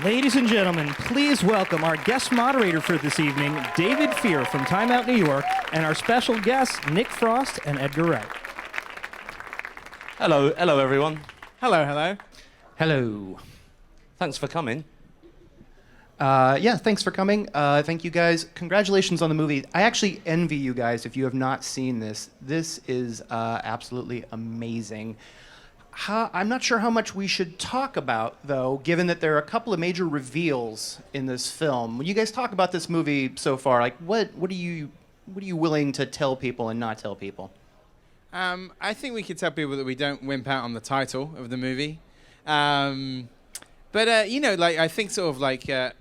Ladies and gentlemen, please welcome our guest moderator for this evening, David Fear from Time Out New York, and our special guests, Nick Frost and Edgar Wright. Hello everyone. Hello. Hello. Thanks for coming. Yeah, thanks for coming. Thank you guys. Congratulations on the movie. I actually envy you guys if you have not seen this. This is absolutely amazing. I'm not sure how much we should talk about, though, given that there are a couple of major reveals in this film. When you guys talk about this movie so far, like what are you willing to tell people and not tell people? I think we could tell people that we don't wimp out on the title of the movie. But I think sort of like, if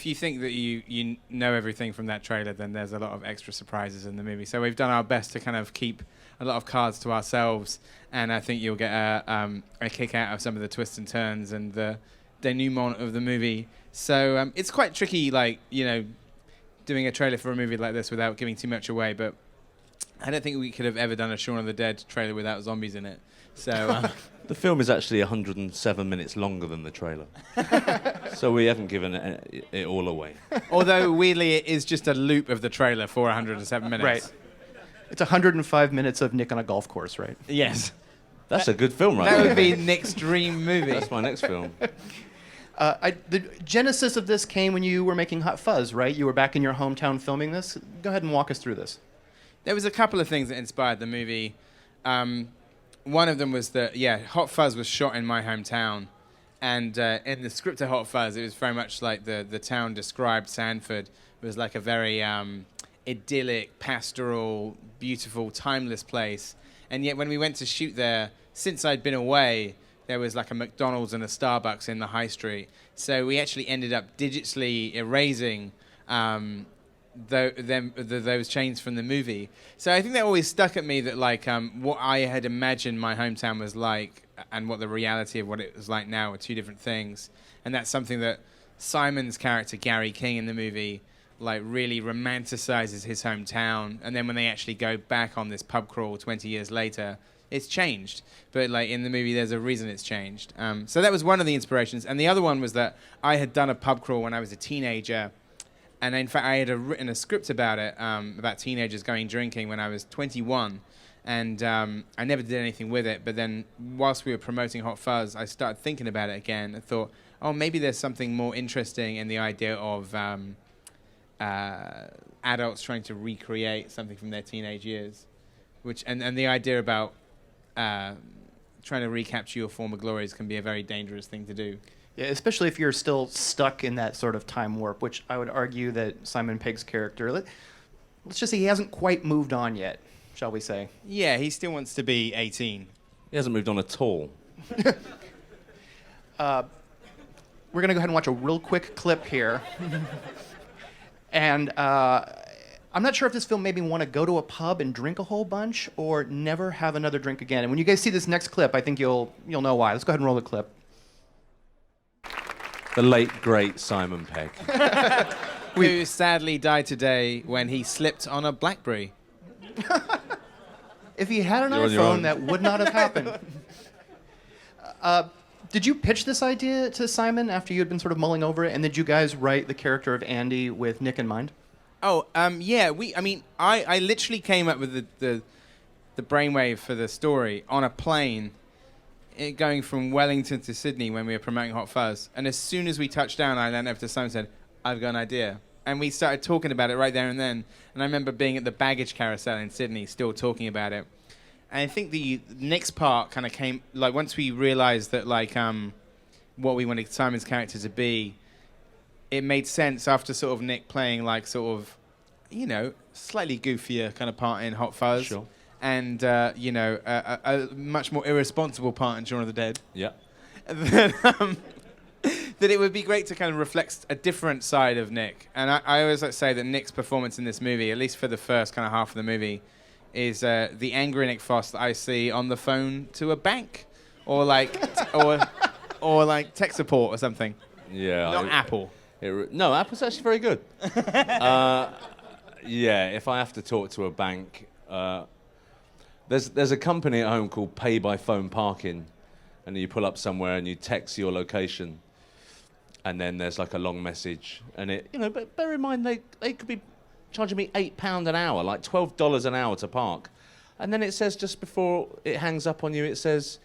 you think that you know everything from that trailer, then there's a lot of extra surprises in the movie. So we've done our best to kind of keep a lot of cards to ourselves, and I think you'll get a kick out of some of the twists and turns and the denouement of the movie. So it's quite tricky, doing a trailer for a movie like this without giving too much away, but I don't think we could have ever done a Shaun of the Dead trailer without zombies in it. So The film is actually 107 minutes longer than the trailer. So we haven't given it all away. although weirdly it is just a loop of the trailer for 107 minutes. Right. It's 105 minutes of Nick on a golf course, right? Yes. That's a good film, right? That would be Nick's dream movie. That's my next film. The genesis of this came when you were making Hot Fuzz, right? You were back in your hometown filming this. Go ahead and walk us through this. There was a couple of things that inspired the movie. One of them was that, Hot Fuzz was shot in my hometown. And in the script of Hot Fuzz, it was very much like the town described Sanford. It was like a very idyllic, pastoral, beautiful, timeless place. And yet when we went to shoot there, since I'd been away, there was like a McDonald's and a Starbucks in the high street. So we actually ended up digitally erasing those chains from the movie. So I think that always stuck at me that what I had imagined my hometown was like and what the reality of what it was like now are two different things. And that's something that Simon's character, Gary King, in the movie, really romanticizes his hometown. And then when they actually go back on this pub crawl 20 years later, it's changed. But in the movie, there's a reason it's changed. So that was one of the inspirations. And the other one was that I had done a pub crawl when I was a teenager. And in fact, I had written a script about it, about teenagers going drinking when I was 21. And I never did anything with it. But then whilst we were promoting Hot Fuzz, I started thinking about it again. I thought, maybe there's something more interesting in the idea of adults trying to recreate something from their teenage years. And the idea about trying to recapture your former glories can be a very dangerous thing to do. Yeah, especially if you're still stuck in that sort of time warp, which I would argue that Simon Pegg's character, let's just say he hasn't quite moved on yet, shall we say. Yeah, he still wants to be 18. He hasn't moved on at all. We're going to go ahead and watch a real quick clip here. And I'm not sure if this film made me want to go to a pub and drink a whole bunch or never have another drink again. And when you guys see this next clip, I think you'll know why. Let's go ahead and roll the clip. The late, great Simon Pegg. Who sadly died today when he slipped on a BlackBerry. If he had an You're on your own. iPhone, that would not have happened. Did you pitch this idea to Simon after you had been sort of mulling over it? And did you guys write the character of Andy with Nick in mind? Yeah. I literally came up with the brainwave for the story on a plane going from Wellington to Sydney when we were promoting Hot Fuzz. And as soon as we touched down, I leaned over to Simon and said, I've got an idea. And we started talking about it right there and then. And I remember being at the baggage carousel in Sydney, still talking about it. And I think the next part kind of came, once we realized that, what we wanted Simon's character to be, it made sense after sort of Nick playing, slightly goofier kind of part in Hot Fuzz. Sure. And, a much more irresponsible part in Shaun of the Dead. Yeah. That it would be great to kind of reflect a different side of Nick. And I always like to say that Nick's performance in this movie, at least for the first kind of half of the movie, is the angry Nick Frost that I see on the phone to a bank, or or tech support or something. Yeah. Not Apple. No, Apple's actually very good. If I have to talk to a bank, there's a company at home called Pay by Phone Parking, and you pull up somewhere and you text your location, and then there's like a long message, and but bear in mind they could be charging me £8 an hour, like $12 an hour to park, and then it says just before it hangs up on you, it says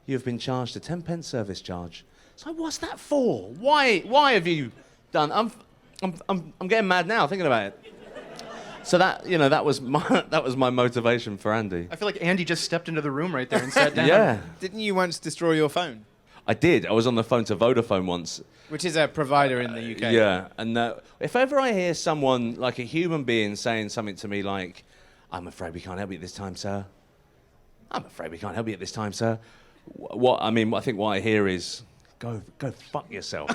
you've been charged a 10p service charge. So what's that for? Why have you done? I'm getting mad now thinking about it. So that was my motivation for Andy. I feel like Andy just stepped into the room right there and sat down. Yeah. Didn't you once destroy your phone? I did. I was on the phone to Vodafone once. Which is a provider in the UK. Yeah, and if ever I hear someone, like a human being, saying something to me like, "I'm afraid we can't help you at this time, sir. I'm afraid we can't help you at this time, sir." I think what I hear is, "Go fuck yourself."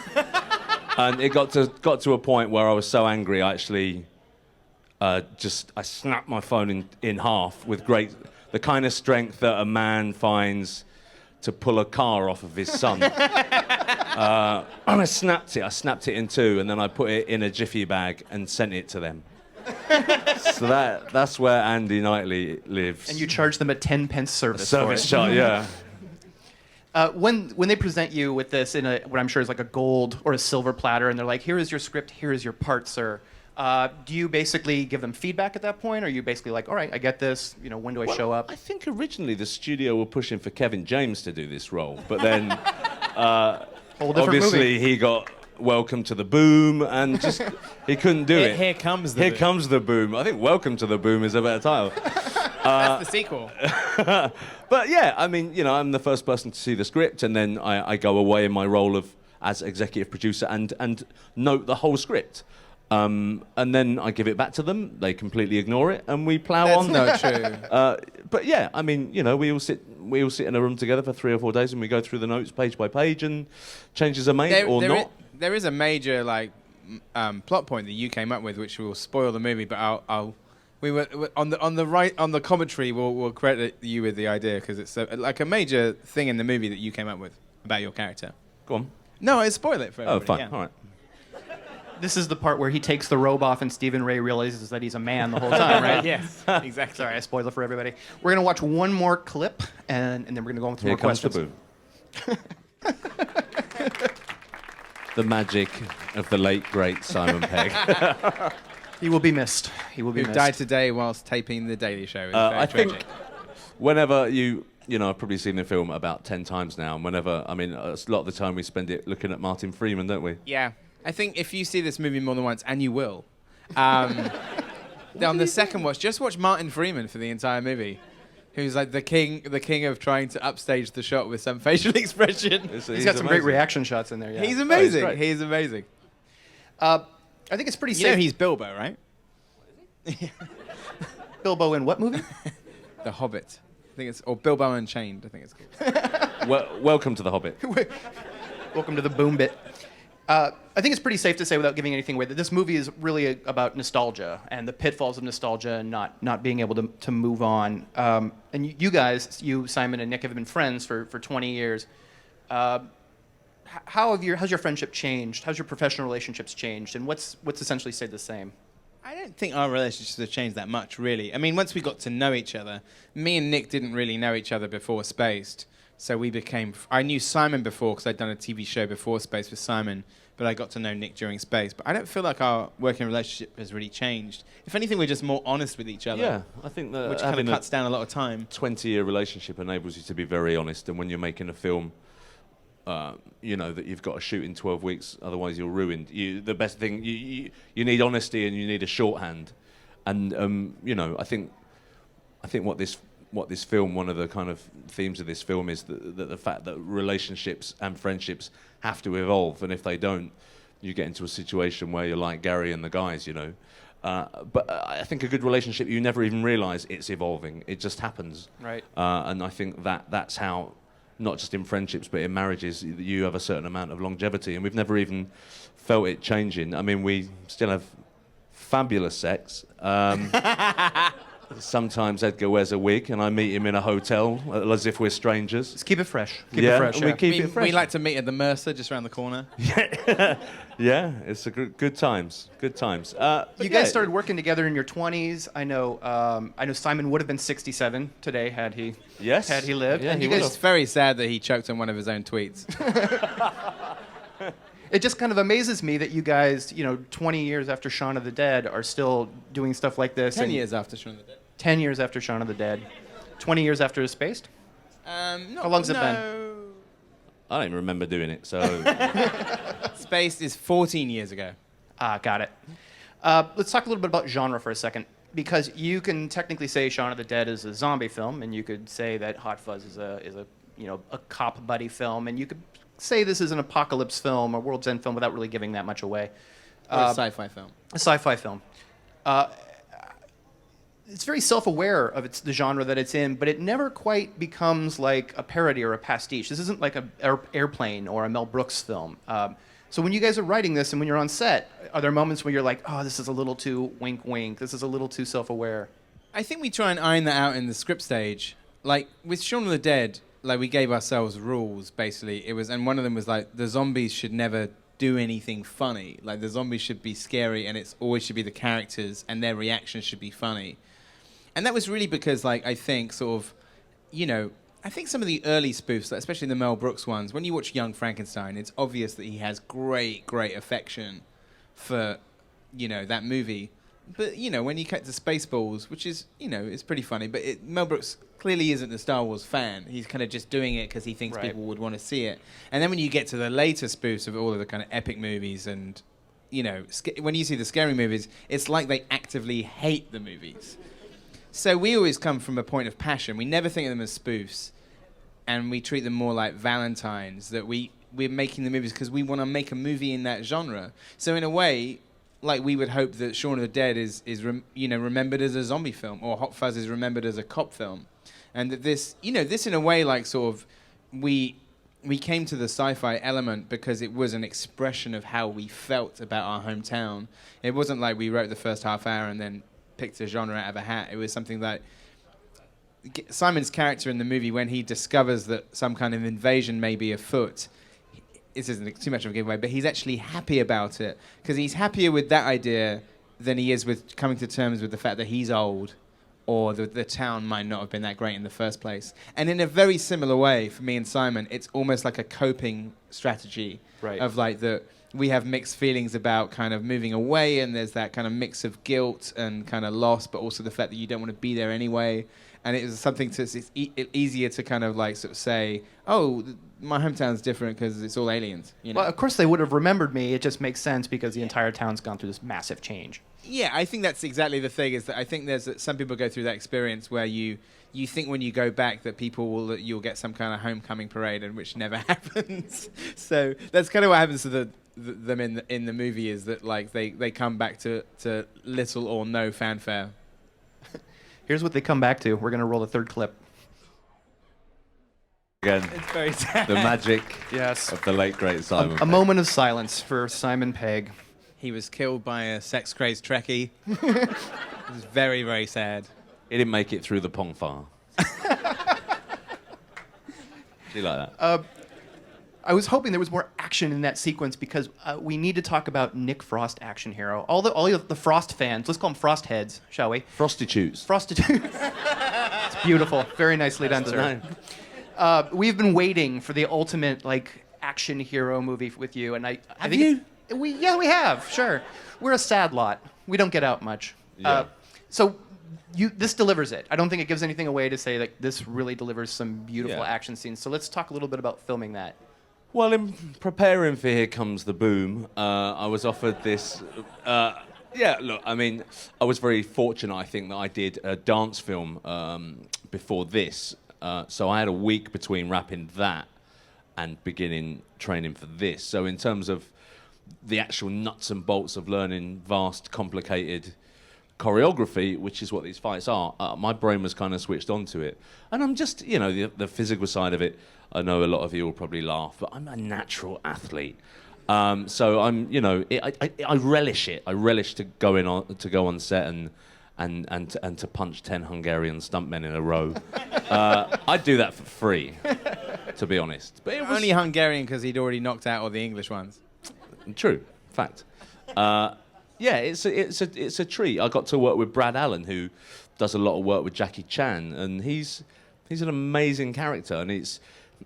And it got to a point where I was so angry, I actually I snapped my phone in half with the kind of strength that a man finds to pull a car off of his son. And I snapped it in two, and then I put it in a jiffy bag and sent it to them. So that's where Andy Knightley lives. And you charge them a 10p service charge, yeah. When they present you with this in what I'm sure is like a gold or a silver platter, and they're like, "Here is your script, here is your part, sir." Do you basically give them feedback at that point, or are you basically like, "All right, I get this. When do I show up?" I think originally the studio were pushing for Kevin James to do this role, but then obviously movie. he got Welcome to the Boom, and just he couldn't do it. Here comes the Here boom. comes the boom. I think Welcome to the Boom is a better title. That's the sequel. But yeah, I'm the first person to see the script, and then I go away in my role as executive producer and note the whole script. And then I give it back to them. They completely ignore it, and we plow on. That's not true. But yeah, we all sit in a room together for 3 or 4 days, and we go through the notes page by page, and changes are made or not. There is a major plot point that you came up with, which will spoil the movie. But we were on the commentary. We'll credit you with the idea because it's a major thing in the movie that you came up with about your character. Go on. No, I spoil it for everybody. Oh, fine. Yeah. All right. This is the part where he takes the robe off and Stephen Ray realizes that he's a man the whole time, right? Yes, exactly. Sorry, I spoiled it for everybody. We're going to watch one more clip, and then we're going to go on with more questions. Here comes the boom. The magic of the late, great Simon Pegg. He will be missed. He will be Who missed. died today whilst taping The Daily Show. I Very tragic. think whenever I've probably seen the film about 10 times now, and whenever, a lot of the time we spend it looking at Martin Freeman, don't we? Yeah. I think if you see this movie more than once, and you will, on the second watch, just watch Martin Freeman for the entire movie, who's like the king of trying to upstage the shot with some facial expression. He's got some great reaction shots in there, yeah. He's amazing. great. He's amazing. I think it's pretty You know safe. he's Bilbo, right? Bilbo in what movie? The Hobbit. I think or Bilbo Unchained, I think it's called. Welcome to The Hobbit. Welcome to the boom bit. I think it's pretty safe to say, without giving anything away, that this movie is really about nostalgia and the pitfalls of nostalgia and not being able to move on. And you guys, Simon and Nick, have been friends for 20 years. How's your friendship changed? How's your professional relationships changed? And what's essentially stayed the same? I don't think our relationships have changed that much, really. Once we got to know each other, me and Nick didn't really know each other before Spaced. So we became... I knew Simon before because I'd done a TV show before Spaced with Simon, but I got to know Nick during Spaced. But I don't feel like our working relationship has really changed. If anything, we're just more honest with each other. Yeah, I think that which kind of cuts down a lot of time. 20-year relationship enables you to be very honest, and when you're making a film, that you've got to shoot in 12 weeks, otherwise you're ruined. The best thing, you need honesty and you need a shorthand. And, I think what this film, one of the kind of themes of this film is the fact that relationships and friendships have to evolve, and if they don't, you get into a situation where you're like Gary and the guys, But I think a good relationship, you never even realise it's evolving. It just happens. Right. And I think that's how, not just in friendships, but in marriages, you have a certain amount of longevity, and we've never even felt it changing. We still have fabulous sex. Sometimes Edgar wears a wig, and I meet him in a hotel as if we're strangers. Just keep it fresh. Keep it fresh. and we keep it fresh. We like to meet at the Mercer just around the corner. Yeah, it's a good times. Good times. You guys started working together in your 20s. I know Simon would have been 67 today had he lived. Yeah, and he you guys, It's very sad that he choked on one of his own tweets. it just kind of amazes me that you guys, 20 years after Shaun of the Dead, are still doing stuff like this. 10 years after Shaun of the Dead. 10 years after Shaun of the Dead. 20 years after Spaced? How long's it been? I don't even remember doing it, so... Spaced is 14 years ago. Got it. Let's talk a little bit about genre for a second, because you can technically say Shaun of the Dead is a zombie film, and you could say that Hot Fuzz is a cop buddy film, and you could say this is an apocalypse film, a World's End film, without really giving that much away. Or a sci-fi film. A sci-fi film. It's very self-aware of the genre that it's in, but it never quite becomes like a parody or a pastiche. This isn't like Airplane or a Mel Brooks film. So when you guys are writing this and when you're on set, are there moments where you're like, oh, this is a little too wink-wink, this is a little too self-aware? I think we try and iron that out in the script stage. Like, with Shaun of the Dead, like, we gave ourselves rules, basically. And one of them was, like, the zombies should never do anything funny. Like, the zombies should be scary, and it's always should be the characters, and their reactions should be funny. And that was really because, like, I think sort of, I think some of the early spoofs, like, especially the Mel Brooks ones, when you watch Young Frankenstein, it's obvious that he has great, great affection for, that movie. But, when you cut to Spaceballs, which is, it's pretty funny, but Mel Brooks clearly isn't a Star Wars fan. He's kind of just doing it because he thinks people would want to see it. And then when you get to the later spoofs of all of the kind of epic movies and, when you see the scary movies, it's like they actively hate the movies. So we always come from a point of passion. We never think of them as spoofs, and we treat them more like Valentines, that we're making the movies because we want to make a movie in that genre. So in a way, like, we would hope that Shaun of the Dead is remembered as a zombie film, or Hot Fuzz is remembered as a cop film. And that this in a way, like, sort of, we came to the sci-fi element because it was an expression of how we felt about our hometown. It wasn't like we wrote the first half hour and then picked a genre out of a hat. It was something that Simon's character in the movie, when he discovers that some kind of invasion may be afoot, this isn't too much of a giveaway, but he's actually happy about it because he's happier with that idea than he is with coming to terms with the fact that he's old or the town might not have been that great in the first place. And in a very similar way, for me and Simon, it's almost like a coping strategy of, like, that we have mixed feelings about kind of moving away, and there's that kind of mix of guilt and kind of loss, but also the fact that you don't want to be there anyway. And it was something it's easier to kind of, like, sort of say, oh, my hometown's different because it's all aliens. Well, of course they would have remembered me. It just makes sense because the entire town's gone through this massive change. Yeah, I think that's exactly the thing, is that I think some people go through that experience where you think when you go back that you'll get some kind of homecoming parade, and which never happens. So that's kind of what happens to them in the movie, is that, like, they come back to little or no fanfare. Here's what they come back to. We're going to roll the third clip. Again, It's very sad. the magic Yes. of the late, great Simon. A moment of silence for Simon Pegg. He was killed by a sex-crazed Trekkie. It was very, very sad. He didn't make it through the Pong Far. Do you like that? I was hoping there was more action in that sequence because we need to talk about Nick Frost, action hero. All the Frost fans, let's call them Frost heads, shall we? Prostitutes. Prostitutes. It's beautiful. Very nicely done, sir. We've been waiting for the ultimate, like, action hero movie with you, and I think we have, sure. We're a sad lot. We don't get out much. Yeah. So this delivers it. I don't think it gives anything away to say that this really delivers some beautiful action scenes. So let's talk a little bit about filming that. Well, in preparing for Here Comes the Boom, I was offered this... look, I mean, I was very fortunate, I think, that I did a dance film before this. So I had a week between wrapping that and beginning training for this. So in terms of the actual nuts and bolts of learning vast, complicated choreography, which is what these fights are, my brain was kind of switched onto it. And I'm just, the physical side of it, I know a lot of you will probably laugh, but I'm a natural athlete. So I'm, I relish it. I relish to go on set and to punch 10 Hungarian stuntmen in a row. I'd do that for free, to be honest. But it was Only Hungarian because he'd already knocked out all the English ones. true, fact. Yeah, it's a treat. I got to work with Brad Allen, who does a lot of work with Jackie Chan, and he's an amazing character, and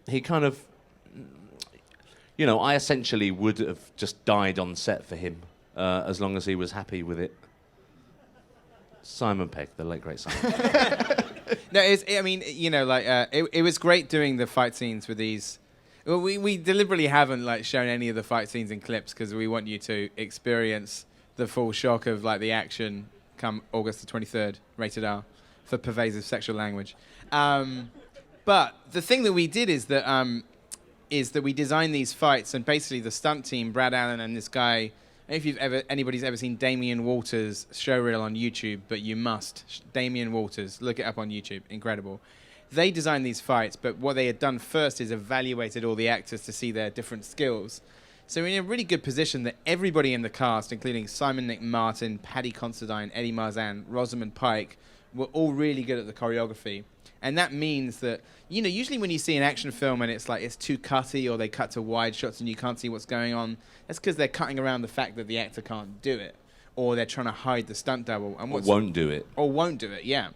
he kind of, you know, I essentially would have just died on set for him as long as he was happy with it. Simon Pegg, the late great Simon Pegg. No, I mean, you know, like it was great doing the fight scenes with these. Well, we deliberately haven't like shown any of the fight scenes in clips because we want you to experience the full shock of like the action come August the 23rd, rated R, for pervasive sexual language. But the thing that we did is that we designed these fights, and basically the stunt team, Brad Allen and this guy. I don't know if anybody's ever seen Damien Walters' showreel on YouTube, but you must. Damien Walters, look it up on YouTube, incredible. They designed these fights, but what they had done first is evaluated all the actors to see their different skills. So we're in a really good position that everybody in the cast, including Simon Nick Martin, Paddy Considine, Eddie Marzan, Rosamund Pike, were all really good at the choreography. And that means that, you know, usually when you see an action film and it's like it's too cutty or they cut to wide shots and you can't see what's going on, that's because they're cutting around the fact that the actor can't do it, or they're trying to hide the stunt double. And Won't do it. Or won't do it, yeah.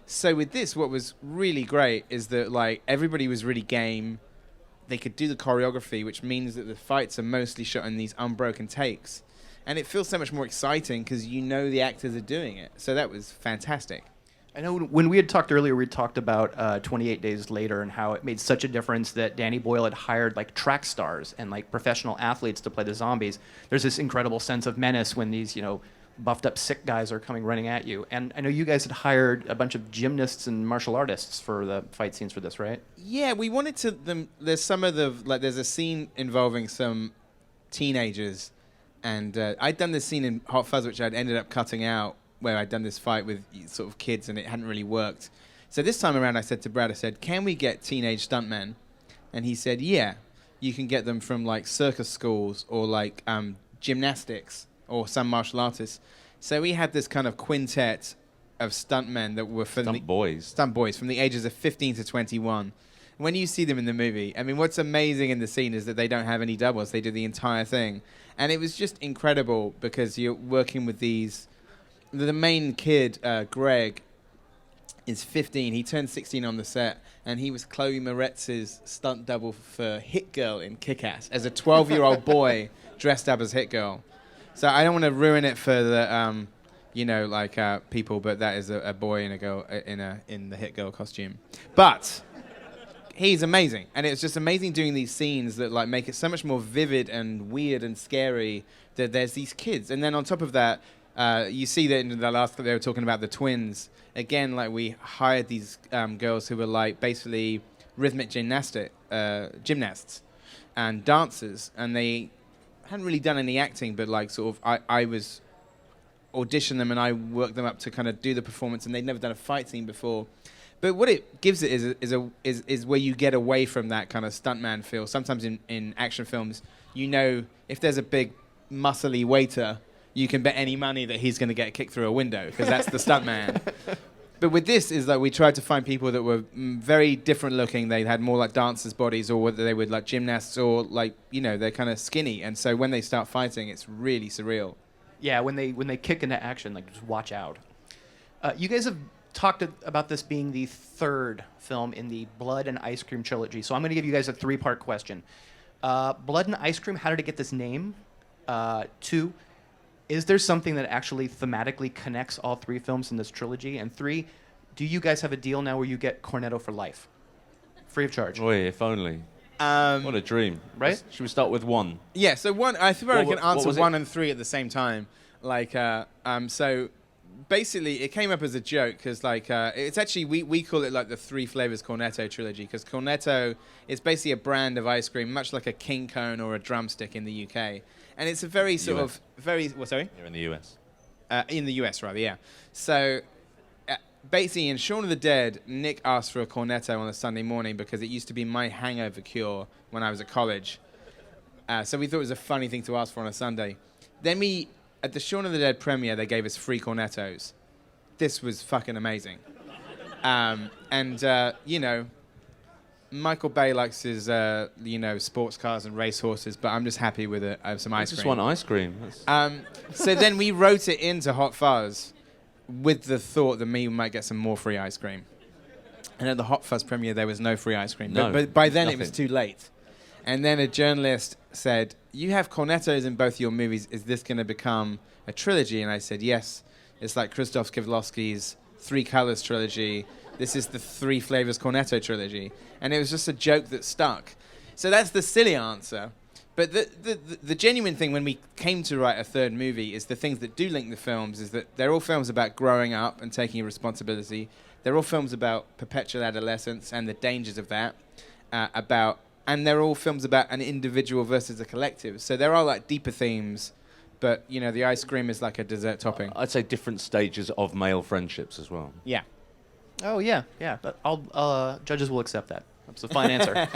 So with this, what was really great is that like everybody was really game. They could do the choreography, which means that the fights are mostly shot in these unbroken takes. And it feels so much more exciting because you know the actors are doing it. So that was fantastic. I know when we had talked earlier, we talked about 28 Days Later and how it made such a difference that Danny Boyle had hired like track stars and like professional athletes to play the zombies. There's this incredible sense of menace when these, you know, buffed up sick guys are coming running at you. And I know you guys had hired a bunch of gymnasts and martial artists for the fight scenes for this, right? Yeah, we wanted to. There's some of the like. There's a scene involving some teenagers, and I'd done this scene in Hot Fuzz, which I'd ended up cutting out, where I'd done this fight with sort of kids, and it hadn't really worked. So this time around, I said to Brad, I said, "Can we get teenage stuntmen?" And he said, "Yeah, you can get them from like circus schools or like gymnastics or some martial artists." So we had this kind of quintet of stuntmen that were from Stunt boys from the ages of 15 to 21. When you see them in the movie, I mean, what's amazing in the scene is that they don't have any doubles. They do the entire thing. And it was just incredible because you're working with these. The main kid, Greg, is 15. He turned 16 on the set, and he was Chloe Moretz's stunt double for Hit Girl in Kick-Ass as a 12-year-old boy dressed up as Hit Girl. So I don't want to ruin it for the, people, but that is a boy and a girl in the Hit Girl costume. But he's amazing, and it's just amazing doing these scenes that like make it so much more vivid and weird and scary that there's these kids, and then on top of that. You see that in the last clip they were talking about the twins. Again, like we hired these girls who were like basically rhythmic gymnasts and dancers, and they hadn't really done any acting, but like sort of I was auditioned them and I worked them up to kind of do the performance, and they'd never done a fight scene before. But what it gives it is where you get away from that kind of stuntman feel. Sometimes in action films, you know, if there's a big muscly waiter, you can bet any money that he's going to get kicked through a window because that's the stuntman. But with this is like we tried to find people that were very different looking. They had more like dancers' bodies, or whether they were like gymnasts, or like, you know, they're kind of skinny. And so when they start fighting, it's really surreal. Yeah, when they kick into action, like just watch out. You guys have talked about this being the third film in the Blood and Ice Cream trilogy. So I'm going to give you guys a 3-part question. Blood and Ice Cream, how did it get this name? 2, is there something that actually thematically connects all 3 films in this trilogy? And 3, do you guys have a deal now where you get Cornetto for life? Free of charge. Boy, if only. What a dream. Right? Should we start with 1? Yeah, so 1, I think I can answer 1 it? and 3 at the same time. Like, so basically it came up as a joke because like, it's actually, we call it like the 3 flavors Cornetto trilogy, because Cornetto is basically a brand of ice cream, much like a king cone or a drumstick in the UK. And it's a very sort of sorry? You're in the US. In the US, rather, yeah. So basically, in Shaun of the Dead, Nick asked for a Cornetto on a Sunday morning because it used to be my hangover cure when I was at college. So we thought it was a funny thing to ask for on a Sunday. Then at the Shaun of the Dead premiere, they gave us free Cornettos. this was fucking amazing. You know, Michael Bay likes his, sports cars and racehorses, but I'm just happy with some ice I cream. just want ice cream. So then we wrote it into Hot Fuzz with the thought that we might get some more free ice cream. And at the Hot Fuzz premiere, there was no free ice cream. No, but by then, nothing. it was too late. And then a journalist said, you have cornettos in both your movies. Is this going to become a trilogy? And I said, yes. It's like Krzysztof Kieślowski's Three Colors trilogy. This is the Three Flavors Cornetto trilogy. And it was just a joke that stuck. So that's the silly answer. But the genuine thing when we came to write a third movie is the things that do link the films is that they're all films about growing up and taking a responsibility. They're all films about perpetual adolescence and the dangers of that. And they're all films about an individual versus a collective. So there are like deeper themes, but you know the ice cream is like a dessert topping. I'd say different stages of male friendships as well. Yeah. Oh yeah. But judges will accept that. That's a fine answer.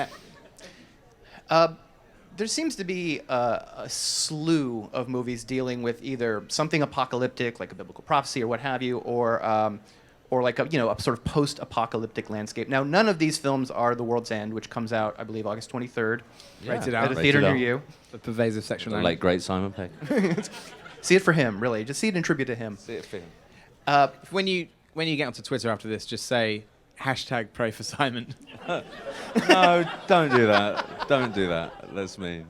There seems to be a slew of movies dealing with either something apocalyptic, like a biblical prophecy or what have you, or like a sort of post-apocalyptic landscape. Now, none of these films are The World's End, which comes out, I believe, August 23rd. Rated At R. a theater Rated near R. you. The pervasive sexual The language. late great Simon Pegg. See it for him, really. Just see it in tribute to him. See it for him. When you get onto Twitter after this, just say #pray for Simon. No, don't do that. Don't do that. That's mean.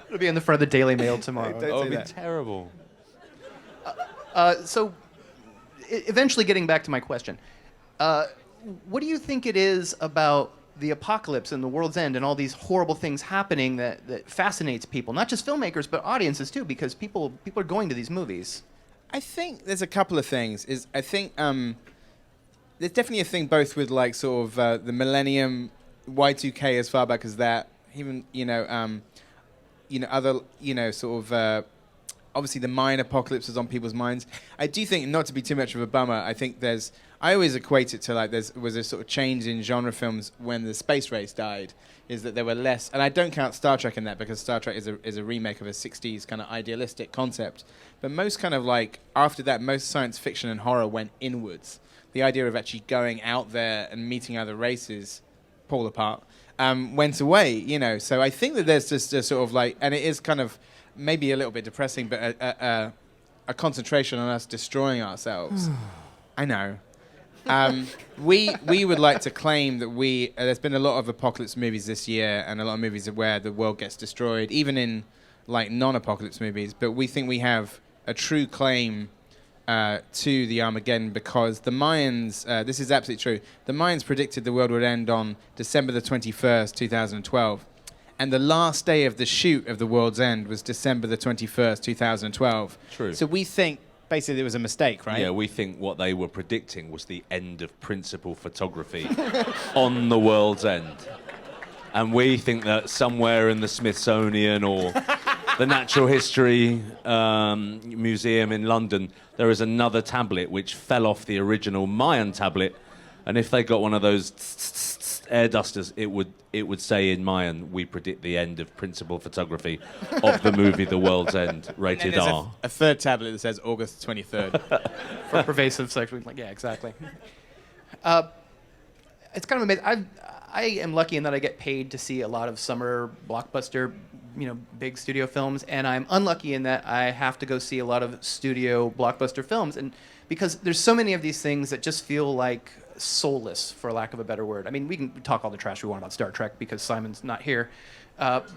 It'll be in the front of the Daily Mail tomorrow. Don't That would say be that. terrible. So, eventually getting back to my question, what do you think it is about the apocalypse and the world's end and all these horrible things happening that fascinates people, not just filmmakers but audiences too, because people are going to these movies? I think there's a couple of things. I think there's definitely a thing both with like sort of the millennium, Y2K as far back as that, even other sort of obviously the Mayan apocalypse is on people's minds. I do think, not to be too much of a bummer, I think I always equate it to like there was a sort of change in genre films when the space race died, is that there were less, and I don't count Star Trek in that because Star Trek is a remake of a 60s kind of idealistic concept, but most kind of like, after that, most science fiction and horror went inwards. The idea of actually going out there and meeting other races, Paul apart, went away, so I think that there's just a sort of like, and it is kind of maybe a little bit depressing, but a concentration on us destroying ourselves. I know. We would like to claim that there's been a lot of apocalypse movies this year and a lot of movies where the world gets destroyed, even in like non-apocalypse movies, but we think we have a true claim to the Armageddon because the Mayans, this is absolutely true, the Mayans predicted the world would end on December the 21st, 2012. And the last day of the shoot of The World's End was December the 21st, 2012. True. So we think basically it was a mistake, right? Yeah, we think what they were predicting was the end of principal photography on the world's end. And we think that somewhere in the Smithsonian or the Natural History Museum in London, there is another tablet which fell off the original Mayan tablet. And if they got one of those air dusters, it would say in Mayan, we predict the end of principal photography of the movie The World's End, rated And there's R. a third tablet that says August 23rd. For pervasive sexual, yeah, exactly. It's kind of amazing. I am lucky in that I get paid to see a lot of summer blockbuster, big studio films, and I'm unlucky in that I have to go see a lot of studio blockbuster films, and because there's so many of these things that just feel like soulless, for lack of a better word. I mean, we can talk all the trash we want about Star Trek because Simon's not here. But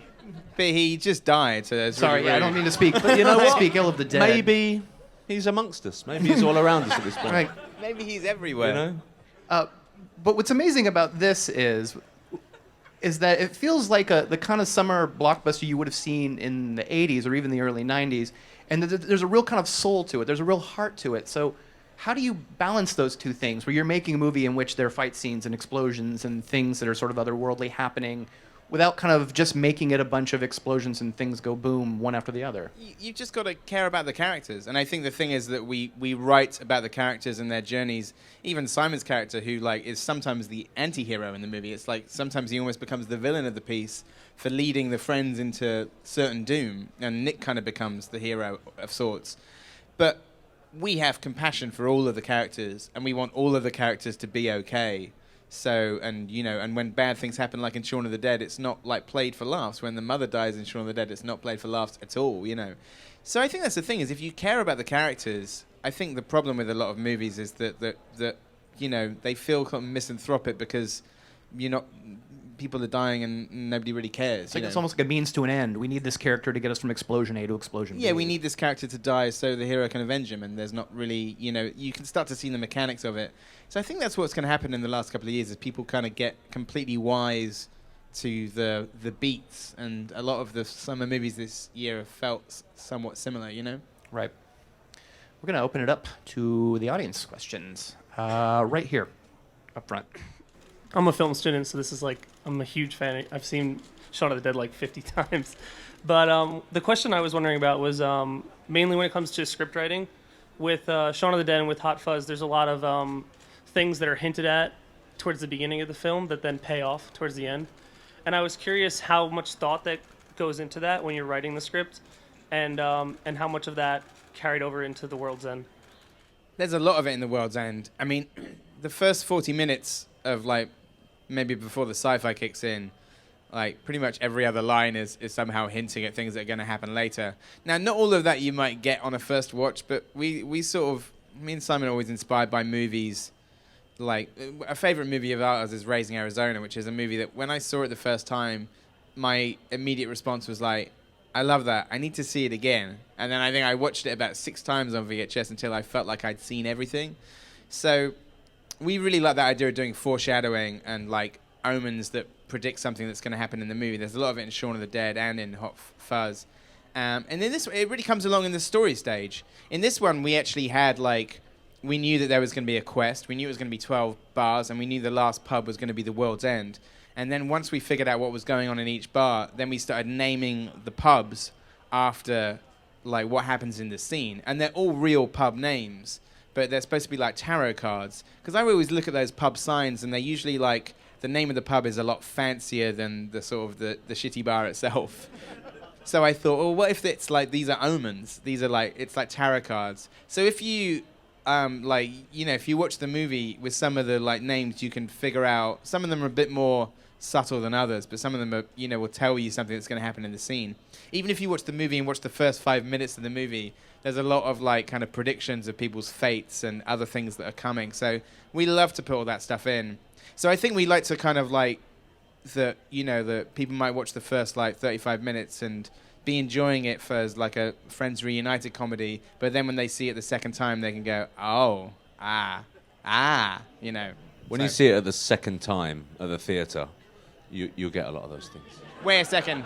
he just died, so that's Sorry, really I rude. don't mean to speak, but speak ill of the dead. Maybe he's amongst us. Maybe he's all around us at this point. Right. Maybe he's everywhere. But what's amazing about this is that it feels like the kind of summer blockbuster you would have seen in the 80s or even the early 90s, and there's a real kind of soul to it. There's a real heart to it. So how do you balance those two things where you're making a movie in which there are fight scenes and explosions and things that are sort of otherworldly happening without kind of just making it a bunch of explosions and things go boom one after the other? You've just got to care about the characters. And I think the thing is that we write about the characters and their journeys. Even Simon's character, who is sometimes the anti-hero in the movie, it's like sometimes he almost becomes the villain of the piece for leading the friends into certain doom. And Nick kind of becomes the hero of sorts. But we have compassion for all of the characters, and we want all of the characters to be okay. So, and when bad things happen, like in Shaun of the Dead, it's not like played for laughs. When the mother dies in Shaun of the Dead, it's not played for laughs at all. So I think that's the thing, is if you care about the characters, I think the problem with a lot of movies is that they feel kind of misanthropic because people are dying and nobody really cares. It's almost like a means to an end. We need this character to get us from explosion A to explosion B. Yeah, we need this character to die so the hero can avenge him, and there's not really, you can start to see the mechanics of it. So I think that's what's going to happen in the last couple of years, is people kind of get completely wise to the beats, and a lot of the summer movies this year have felt somewhat similar, Right. We're going to open it up to the audience questions. Right here, up front. I'm a film student, so this is I'm a huge fan. I've seen Shaun of the Dead like 50 times. But the question I was wondering about was mainly when it comes to script writing. With Shaun of the Dead and with Hot Fuzz, there's a lot of things that are hinted at towards the beginning of the film that then pay off towards the end. And I was curious how much thought that goes into that when you're writing the script, and how much of that carried over into The World's End. There's a lot of it in The World's End. I mean, the first 40 minutes of maybe before the sci-fi kicks in, pretty much every other line is somehow hinting at things that are going to happen later. Now, not all of that you might get on a first watch, but me and Simon are always inspired by movies. A favorite movie of ours is Raising Arizona, which is a movie that when I saw it the first time, my immediate response was I love that. I need to see it again. And then I think I watched it about 6 times on VHS until I felt like I'd seen everything. So we really like that idea of doing foreshadowing and omens that predict something that's going to happen in the movie. There's a lot of it in Shaun of the Dead and in Hot Fuzz. And then it really comes along in the story stage. In this one, we actually had we knew that there was going to be a quest. We knew it was going to be 12 bars, and we knew the last pub was going to be the World's End. And then once we figured out what was going on in each bar, then we started naming the pubs after what happens in the scene. And they're all real pub names, but they're supposed to be tarot cards. Because I always look at those pub signs, and they're usually the name of the pub is a lot fancier than the sort of the shitty bar itself. So I thought, well, what if it's these are omens? These are it's tarot cards. So if you if you watch the movie with some of the names, you can figure out, some of them are a bit more subtle than others, but some of them are, will tell you something that's going to happen in the scene. Even if you watch the movie and watch the first 5 minutes of the movie, there's a lot of kind of predictions of people's fates and other things that are coming. So we love to put all that stuff in. So I think we like to kind of that people might watch the first 35 minutes and be enjoying it for as a Friends Reunited comedy, but then when they see it the second time, they can go, When you see it at the second time at the theatre, you'll get a lot of those things. Wait a second.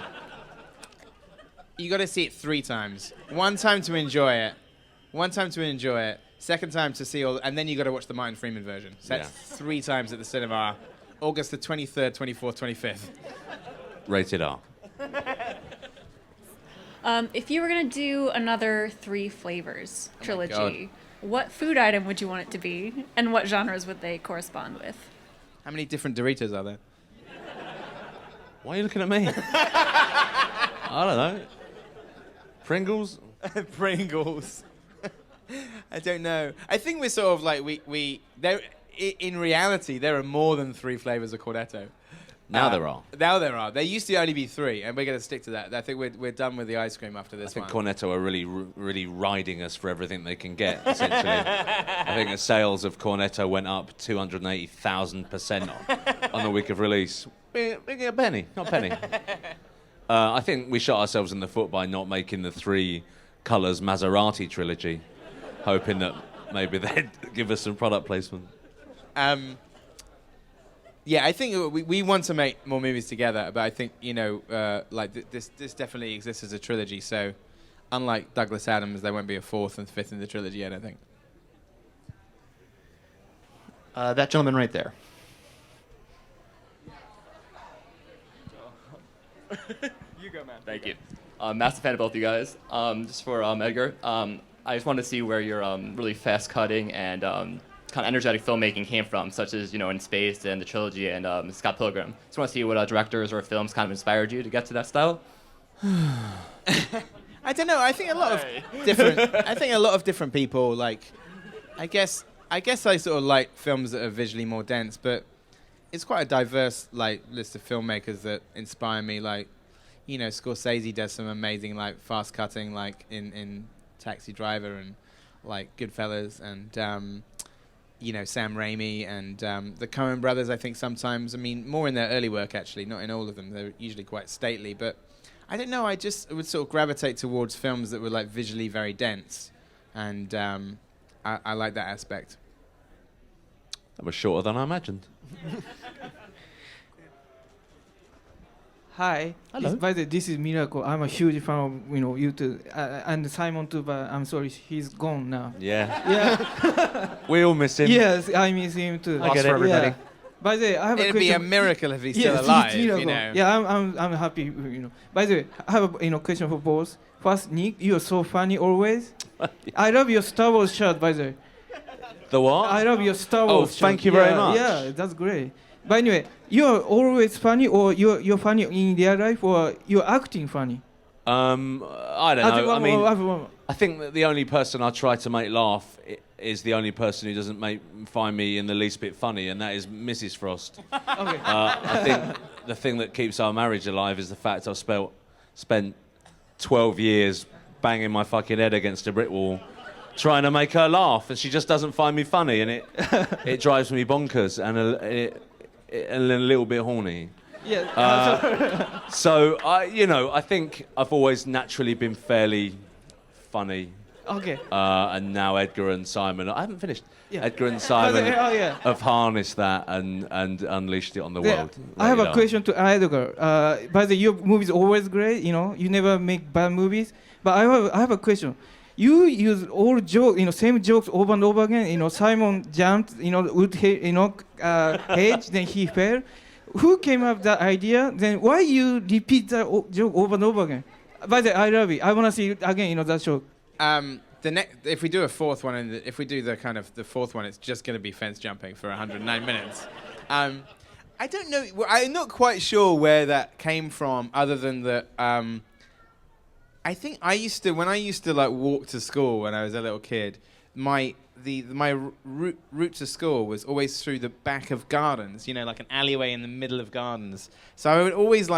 You got to see it 3 times. 1 time to enjoy it. Second time to see and then you got to watch the Martin Freeman version. So that's 3 times at the cinema. August the 23rd, 24th, 25th. Rated R. If you were going to do another 3 flavors trilogy, what food item would you want it to be, and what genres would they correspond with? How many different Doritos are there? Why are you looking at me? I don't know. Pringles? Pringles. I don't know. I think we're sort of there. In reality, there are more than 3 flavors of Cornetto. Now there are. Now there are. There used to only be 3, and we're going to stick to that. I think we're done with the ice cream after this one. I think Cornetto are really riding us for everything they can get, essentially. I think the sales of Cornetto went up 280,000% on the week of release. We get a penny, not a penny. I think we shot ourselves in the foot by not making the 3 colours Maserati trilogy, hoping that maybe they'd give us some product placement. Yeah, I think we want to make more movies together, but I think, this definitely exists as a trilogy, so unlike Douglas Adams, there won't be a 4th and 5th in the trilogy, I don't think. That gentleman right there. You go, man. Thank you. Massive fan of both you guys. Just for Edgar, I just wanted to see where your really fast cutting and kind of energetic filmmaking came from, such as In Space and the trilogy and Scott Pilgrim. Just want to see what directors or films kind of inspired you to get to that style. I don't know. I think a lot of different. I think a lot of different people like. I guess I sort of like films that are visually more dense, but it's quite a diverse like list of filmmakers that inspire me. Like, you know, Scorsese does some amazing like fast cutting, like in Taxi Driver and like Goodfellas, and you know, Sam Raimi and the Coen brothers. I think sometimes, I mean, more in their early work actually, not in all of them. They're usually quite stately, but I don't know. I just would sort of gravitate towards films that were like visually very dense, and I like that aspect. That was shorter than I imagined. Hi. Hello. By the way, this is Miracle. I'm a huge fan of you too, and Simon too. But I'm sorry, he's gone now. Yeah. Yeah. We all miss him. Yes, I miss him too. Lost for everybody. Yeah. By the way, I have a It'd question. be a miracle if he's Yes, still alive. it's miracle. You know. Yeah, I'm happy. By the way, I have a question for both. First, Nick, you are so funny always. I love your Star Wars shirt. By the way. The what? I love your Star Wars shirt. Thank you very much. Yeah, that's great. But anyway, you're always funny, or you're funny in real life, or you're acting funny? I don't know. I mean, I think that the only person I try to make laugh is the only person who doesn't find me in the least bit funny, and that is Mrs. Frost. Okay. I think the thing that keeps our marriage alive is the fact I've spent 12 years banging my fucking head against a brick wall trying to make her laugh, and she just doesn't find me funny, and it drives me bonkers and a little bit horny. Yeah. So I think I've always naturally been fairly funny. Okay. And now Edgar and Simon, I haven't finished. Yeah. Edgar and Simon yeah. have harnessed that and unleashed it on the world. I have a question to Edgar. By the way, your movies always great. You never make bad movies. But I have a question. You use all jokes, same jokes over and over again. Simon jumped, wood hedge, then he fell. Who came up with that idea? Then why you repeat that joke over and over again? By the way, I love it. I want to see it again, that joke. If we do a fourth one, and if we do the fourth one, it's just going to be fence jumping for 109 minutes. I don't know. I'm not quite sure where that came from, other than that. I think when I used to like walk to school when I was a little kid, my route to school was always through the back of gardens, like an alleyway in the middle of gardens. So I would always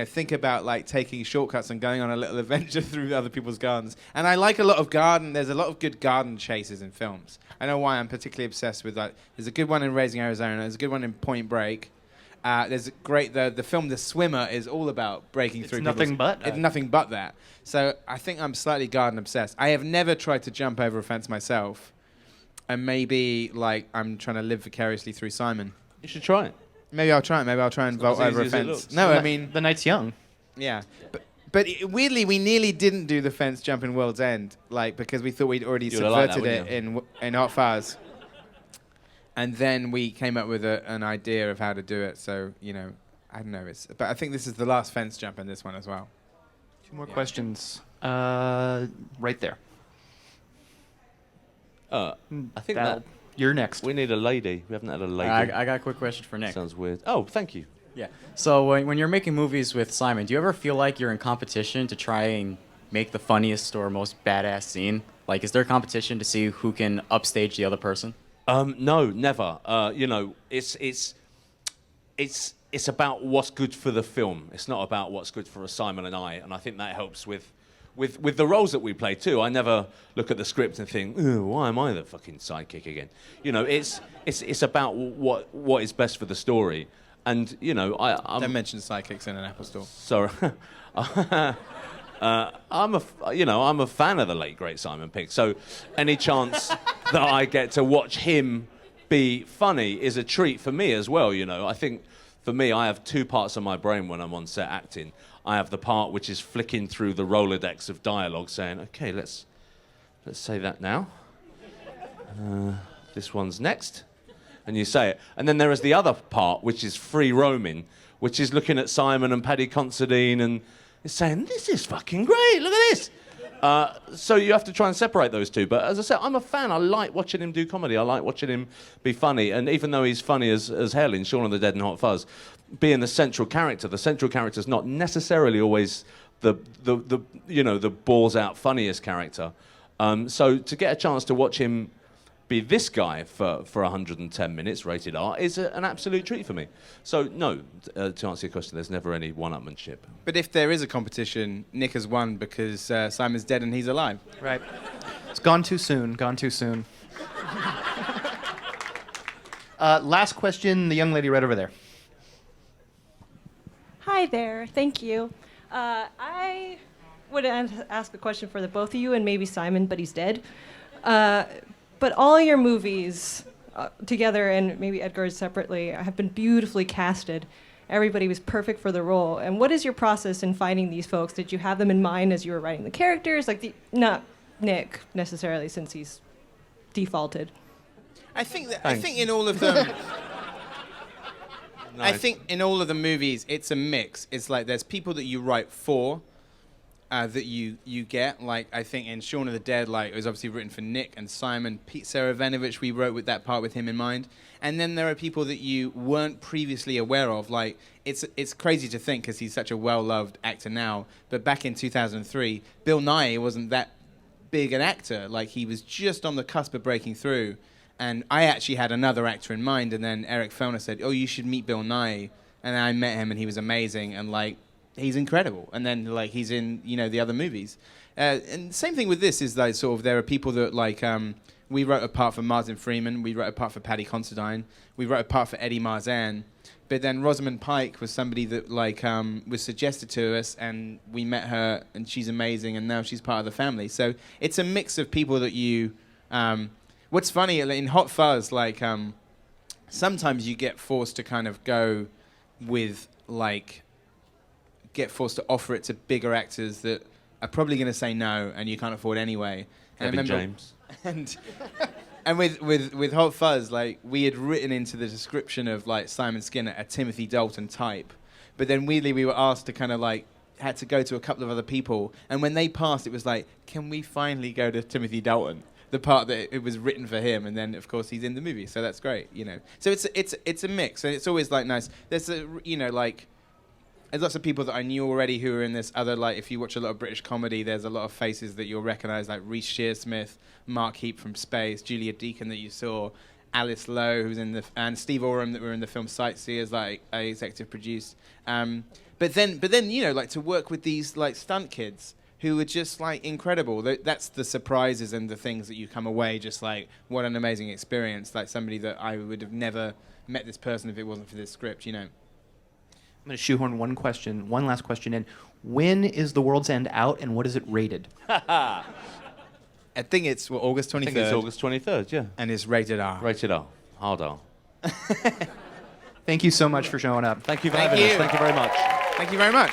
think about like taking shortcuts and going on a little adventure through other people's gardens. And I like there's a lot of good garden chases in films. I know why I'm particularly obsessed with that. There's a good one in Raising Arizona. There's a good one in Point Break. There's a great the film The Swimmer is all about breaking through. Nothing but it's nothing but that. So I think I'm slightly garden obsessed. I have never tried to jump over a fence myself, and maybe like I'm trying to live vicariously through Simon. You should try it. Maybe I'll try it. Maybe I'll try and vault over a fence. No, I mean the night's young. Yeah, but weirdly we nearly didn't do the fence jump in World's End, like because we thought we'd already subverted it in Hot Fuzz. And then we came up with an idea of how to do it. So, I don't know. But I think this is the last fence jump in this one as well. Two more questions. Right there. I think that you're next. we need a lady. We haven't had a lady. I got a quick question for Nick. Sounds weird. Oh, thank you. Yeah. So when you're making movies with Simon, do you ever feel like you're in competition to try and make the funniest or most badass scene? Like, is there a competition to see who can upstage the other person? No, never. It's about what's good for the film. It's not about what's good for Simon and I think that helps with the roles that we play too. I never look at the script and think, why am I the fucking sidekick again? It's about what is best for the story. And Don't mention sidekicks in an Apple store. Sorry. I'm a fan of the late great Simon Pegg. So any chance that I get to watch him be funny is a treat for me as well. I think for me, I have two parts of my brain when I'm on set acting. I have the part which is flicking through the Rolodex of dialogue, saying, "Okay, let's say that now. This one's next," and you say it. And then there is the other part which is free roaming, which is looking at Simon and Paddy Considine and is saying, "This is fucking great, look at this." So you have to try and separate those two. But as I said, I'm a fan. I like watching him do comedy. I like watching him be funny. And even though he's funny as hell in Shaun of the Dead and Hot Fuzz, being the central character's not necessarily always the balls out funniest character. So to get a chance to watch him be this guy for 110 minutes, rated R, is an absolute treat for me. So no, to answer your question, there's never any one-upmanship. But if there is a competition, Nick has won because Simon's dead and he's alive. Right. It's gone too soon. Gone too soon. Last question, the young lady right over there. Hi there. Thank you. I would ask a question for the both of you and maybe Simon, but he's dead. But all your movies together and maybe Edgar's separately have been beautifully casted. Everybody was perfect for the role. And what is your process in finding these folks? Did you have them in mind as you were writing the characters? Not Nick necessarily, since he's defaulted. I think in all of them. Nice. I think in all of the movies, it's a mix. It's like there's people that you write for, that you get. Like I think in Shaun of the Dead, like it was obviously written for Nick and Simon. Pete Serafinovich, we wrote with that part with him in mind. And then there are people that you weren't previously aware of. Like it's crazy to think because he's such a well-loved actor now. But back in 2003, Bill Nighy wasn't that big an actor. Like he was just on the cusp of breaking through. And I actually had another actor in mind, and then Eric Fellner said, "Oh, you should meet Bill Nighy." And then I met him, and he was amazing, and like he's incredible. And then like he's in the other movies. And same thing with this is like sort of there are people that like we wrote a part for Martin Freeman, we wrote a part for Paddy Considine, we wrote a part for Eddie Marzan. But then Rosamund Pike was somebody that like was suggested to us, and we met her, and she's amazing, and now she's part of the family. So it's a mix of people that you. What's funny in Hot Fuzz, like sometimes you get forced to kind of go with get forced to offer it to bigger actors that are probably going to say no, and you can't afford anyway. Kevin James. And with Hot Fuzz, like we had written into the description of like Simon Skinner a Timothy Dalton type, but then weirdly we were asked to kind of like had to go to a couple of other people, and when they passed, it was like, can we finally go to Timothy Dalton? The part that it was written for him, and then of course he's in the movie, so that's great, So it's a mix, and it's always like nice. There's there's lots of people that I knew already who are in this other, like if you watch a lot of British comedy, there's a lot of faces that you'll recognise, like Reece Shearsmith, Mark Heap from Space, Julia Deakin that you saw, Alice Lowe who's in and Steve Oram that were in the film Sightseers, like executive produced. But then like to work with these like stunt kids who were just like incredible. That's the surprises and the things that you come away just like, what an amazing experience. Like somebody that I would have never met this person if it wasn't for this script, I'm going to shoehorn one last question in. When is The World's End out, and what is it rated? I think it's August 23rd. I think it's August 23rd, yeah. And it's rated R. Rated R. Hard R. Thank you so much for showing up. Thank you for having us. Thank you very much. Thank you very much.